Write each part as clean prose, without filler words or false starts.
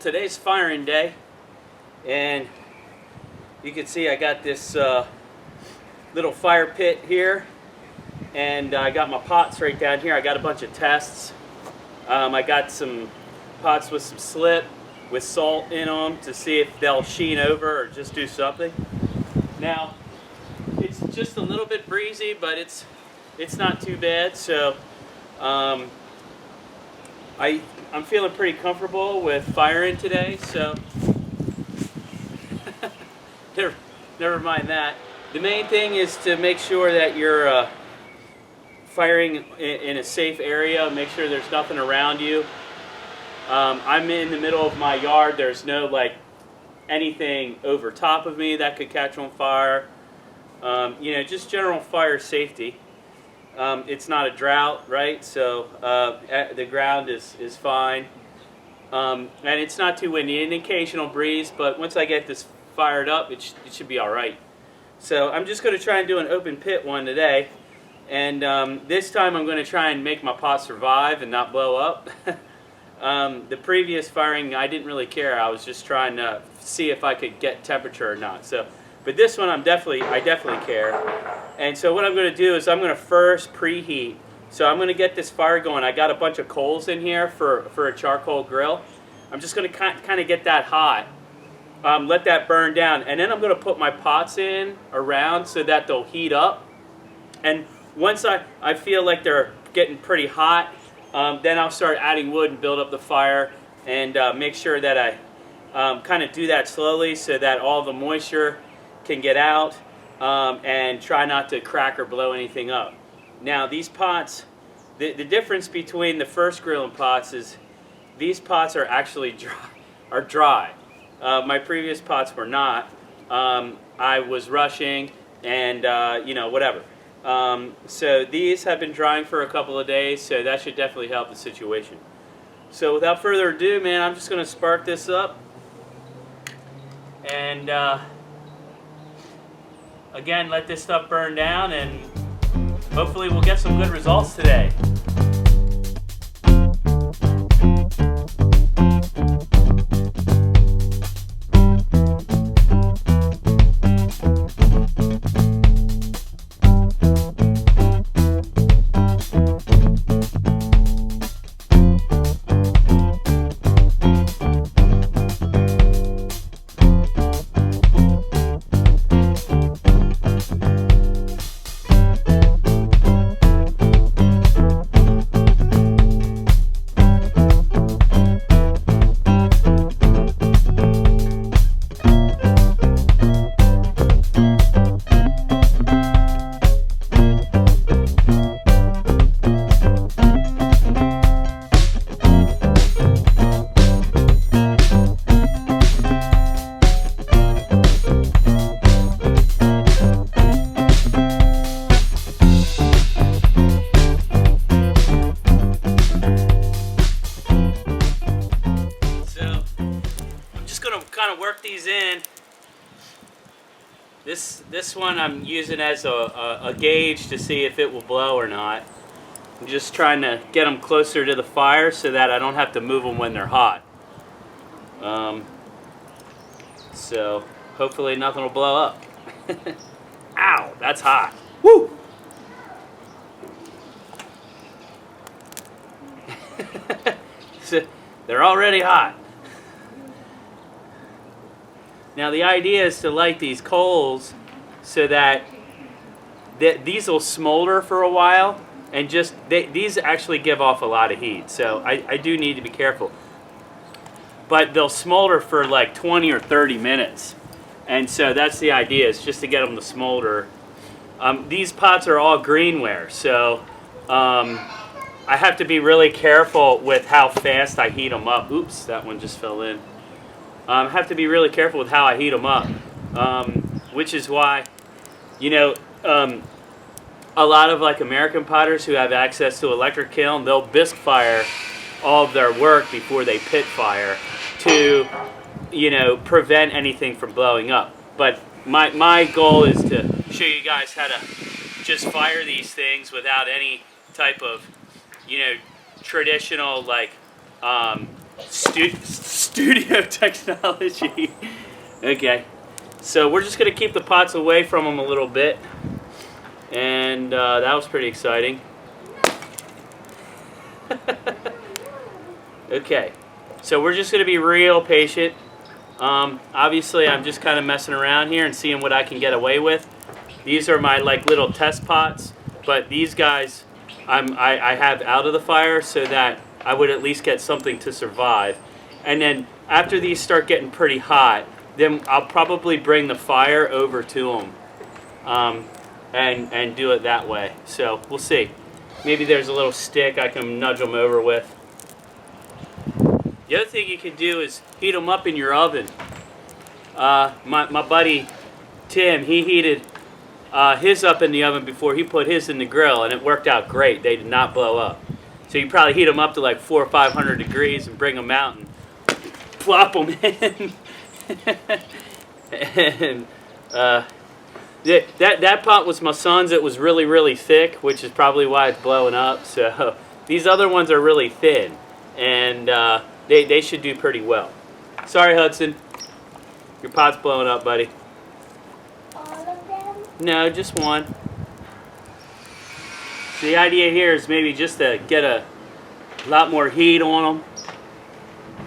today's firing day, and you can see I got this little fire pit here, and I got my pots right down here. I got a bunch of tests. I got some pots with some slip with salt in them to see if they'll sheen over or just do something. Now, it's just a little bit breezy, but it's not too bad. So I'm feeling pretty comfortable with firing today. So never mind that. The main thing is to make sure that you're firing in a safe area. Make sure there's nothing around you. I'm in the middle of my yard. There's no anything over top of me that could catch on fire. Just general fire safety. It's not a drought, right? So the ground is fine. And it's not too windy. An occasional breeze, but once I get this fired up, it should be all right. So I'm just going to try and do an open pit one today. And this time I'm going to try and make my pot survive and not blow up. The previous firing, I didn't really care. I was just trying to see if I could get temperature or not. But this one, I definitely care. And so what I'm going to do is I'm going to first preheat. So I'm going to get this fire going. I got a bunch of coals in here for a charcoal grill. I'm just going to kind of get that hot. Let that burn down. And then I'm going to put my pots in around so that they'll heat up. And once I feel like they're getting pretty hot, then I'll start adding wood and build up the fire and make sure that I kind of do that slowly so that all the moisture can get out and try not to crack or blow anything up. Now these pots, the difference between the first grilling pots is these pots are actually dry. My previous pots were not. I was rushing and whatever. So these have been drying for a couple of days, so that should definitely help the situation. So without further ado, man, I'm just going to spark this up. And again, let this stuff burn down, and hopefully we'll get some good results today. Work these in. This one I'm using as a gauge to see if it will blow or not. I'm just trying to get them closer to the fire so that I don't have to move them when they're hot. So hopefully nothing will blow up. Ow, that's hot. Woo! So they're already hot. Now the idea is to light these coals so that these will smolder for a while, and these actually give off a lot of heat, so I do need to be careful. But they'll smolder for like 20 or 30 minutes, and so that's the idea, is just to get them to smolder. These pots are all greenware, so I have to be really careful with how fast I heat them up. Oops, that one just fell in. I have to be really careful with how I heat them up, which is why, a lot of American potters who have access to electric kiln, they'll bisque fire all of their work before they pit fire to, prevent anything from blowing up. But my goal is to show you guys how to just fire these things without any type of, traditional student studio technology. Okay, so we're just gonna keep the pots away from them a little bit, and that was pretty exciting. Okay, so we're just gonna be real patient. Obviously, I'm just kind of messing around here and seeing what I can get away with. These are my like little test pots, but these guys I have out of the fire so that I would at least get something to survive. And then after these start getting pretty hot, then I'll probably bring the fire over to them and do it that way. So we'll see. Maybe there's a little stick I can nudge them over with. The other thing you can do is heat them up in your oven. My buddy Tim, he heated his up in the oven before he put his in the grill, and it worked out great. They did not blow up. So you probably heat them up to like 400 or 500 degrees and bring them out and plop them in. And that pot was my son's. It was really, really thick, which is probably why it's blowing up. So these other ones are really thin, and they should do pretty well. Sorry, Hudson. Your pot's blowing up, buddy. All of them? No, just one. So the idea here is maybe just to get a lot more heat on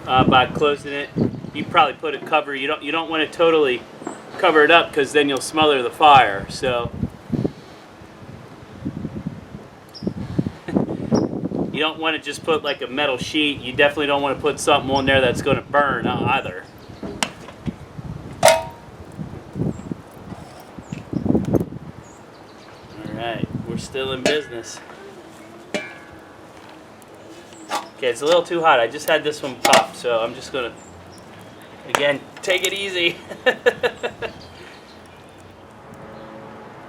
them by closing it. You probably put it cover. You don't want to totally cover it up because then you'll smother the fire. So you don't want to just put like a metal sheet. You definitely don't want to put something on there that's going to burn either. Alright, we're still in business. Okay, it's a little too hot. I just had this one pop, so I'm just going to, again, take it easy.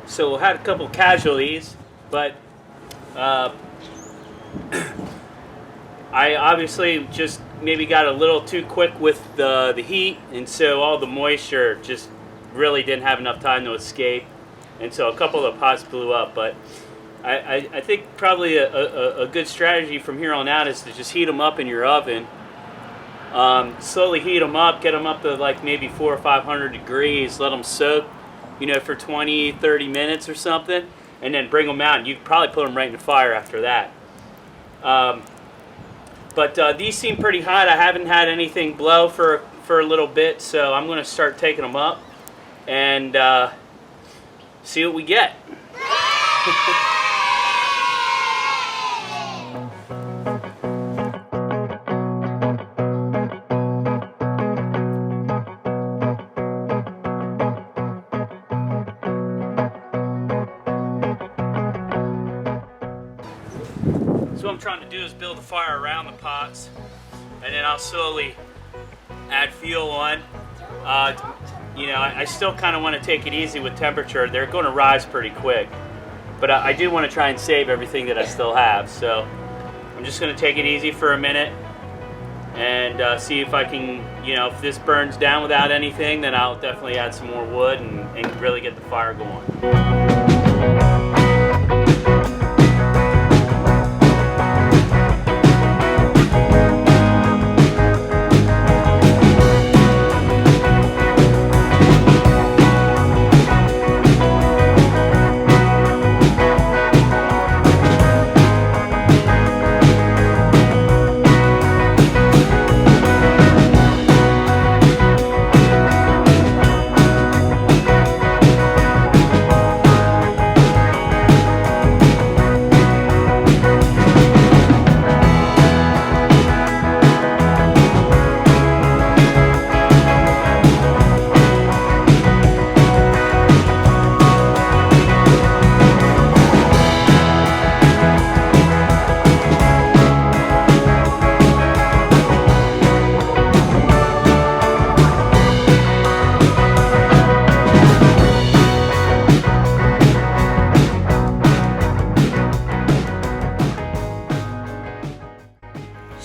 So we'll have a couple casualties, but I obviously just maybe got a little too quick with the heat, and so all the moisture just really didn't have enough time to escape, and so a couple of the pots blew up. But I think probably a good strategy from here on out is to just heat them up in your oven. Slowly heat them up, get them up to like maybe 400 or 500 degrees, let them soak, you know, for 20, 30 minutes or something, and then bring them out, and you can probably put them right in the fire after that. But these seem pretty hot. I haven't had anything blow for a little bit, so I'm going to start taking them up and see what we get. So what I'm trying to do is build a fire around the pots, and then I'll slowly add fuel on. You know, I still kind of want to take it easy with temperature. They're going to rise pretty quick, but I do want to try and save everything that I still have. So I'm just going to take it easy for a minute and see if I can, you know, if this burns down without anything, then I'll definitely add some more wood and really get the fire going.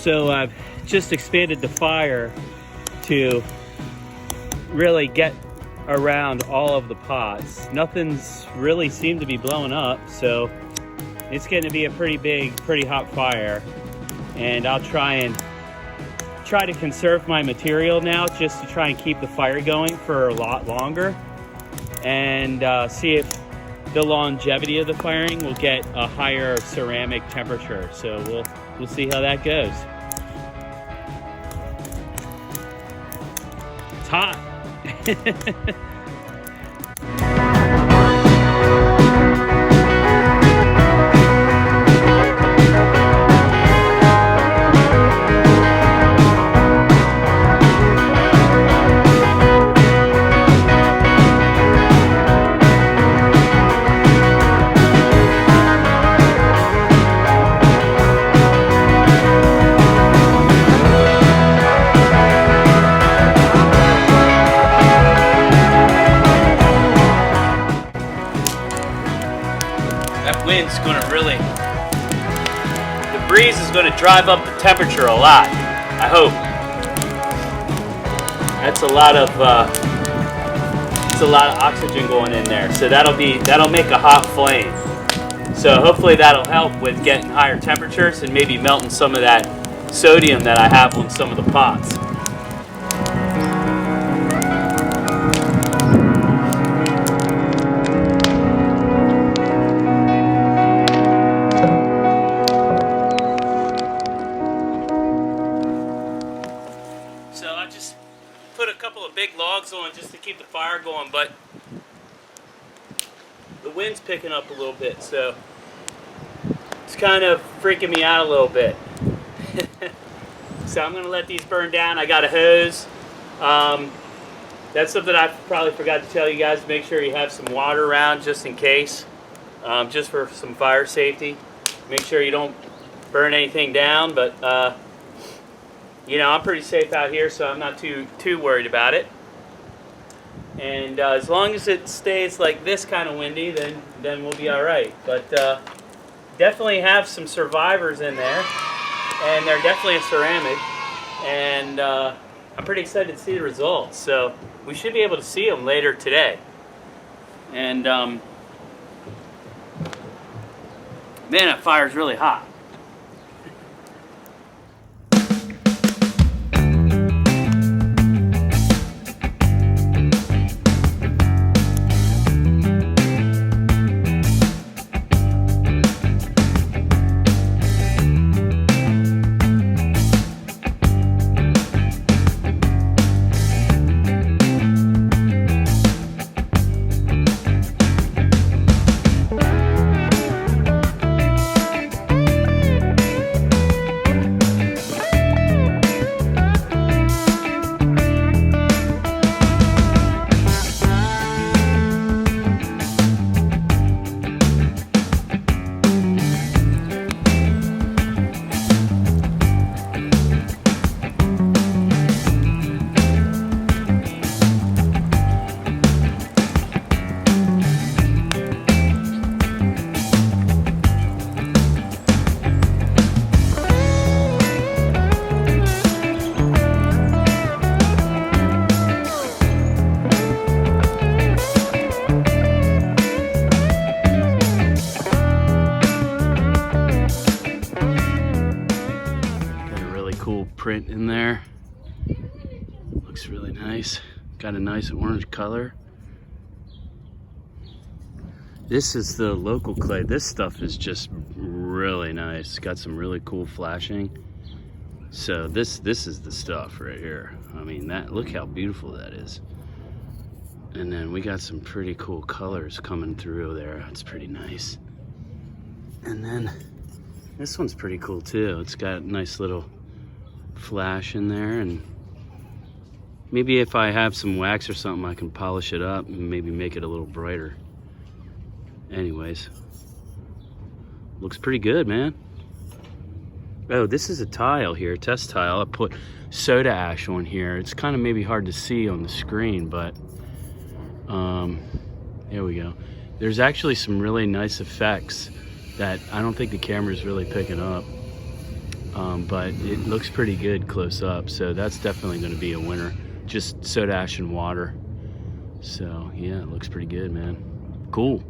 So I've just expanded the fire to really get around all of the pots. Nothing's really seemed to be blowing up, so it's going to be a pretty big, pretty hot fire. And I'll try try to conserve my material now, just to try and keep the fire going for a lot longer, and see if the longevity of the firing will get a higher ceramic temperature. So we'll see how that goes. It's hot. That wind's gonna really, the breeze is gonna drive up the temperature a lot, I hope. That's a lot of oxygen going in there, so that'll make a hot flame. So hopefully that'll help with getting higher temperatures and maybe melting some of that sodium that I have on some of the pots. So I just put a couple of big logs on just to keep the fire going, but the wind's picking up a little bit, so it's kind of freaking me out a little bit. So I'm going to let these burn down. I got a hose. That's something I probably forgot to tell you guys. Make sure you have some water around just in case, just for some fire safety. Make sure you don't burn anything down, but you know, I'm pretty safe out here, so I'm not too worried about it. And as long as it stays like this kind of windy, then we'll be all right. But definitely have some survivors in there, and they're definitely a ceramic. And I'm pretty excited to see the results. So we should be able to see them later today. And man, that fire's really hot. Cool print in there. Looks really nice. Got a nice orange color. This is the local clay. This stuff is just really nice. Got some really cool flashing. So this is the stuff right here. I mean, that, look how beautiful that is. And then we got some pretty cool colors coming through there. That's pretty nice. And then this one's pretty cool too. It's got a nice little flash in there, and maybe if I have some wax or something, I can polish it up and maybe make it a little brighter. Anyways, looks pretty good, man. Oh, this is a tile here, test tile. I put soda ash on here. It's kind of maybe hard to see on the screen, but there we go. There's actually some really nice effects that I don't think the camera's really picking up. But it looks pretty good close up, so that's definitely going to be a winner. Just soda ash and water. So yeah, it looks pretty good, man. Cool.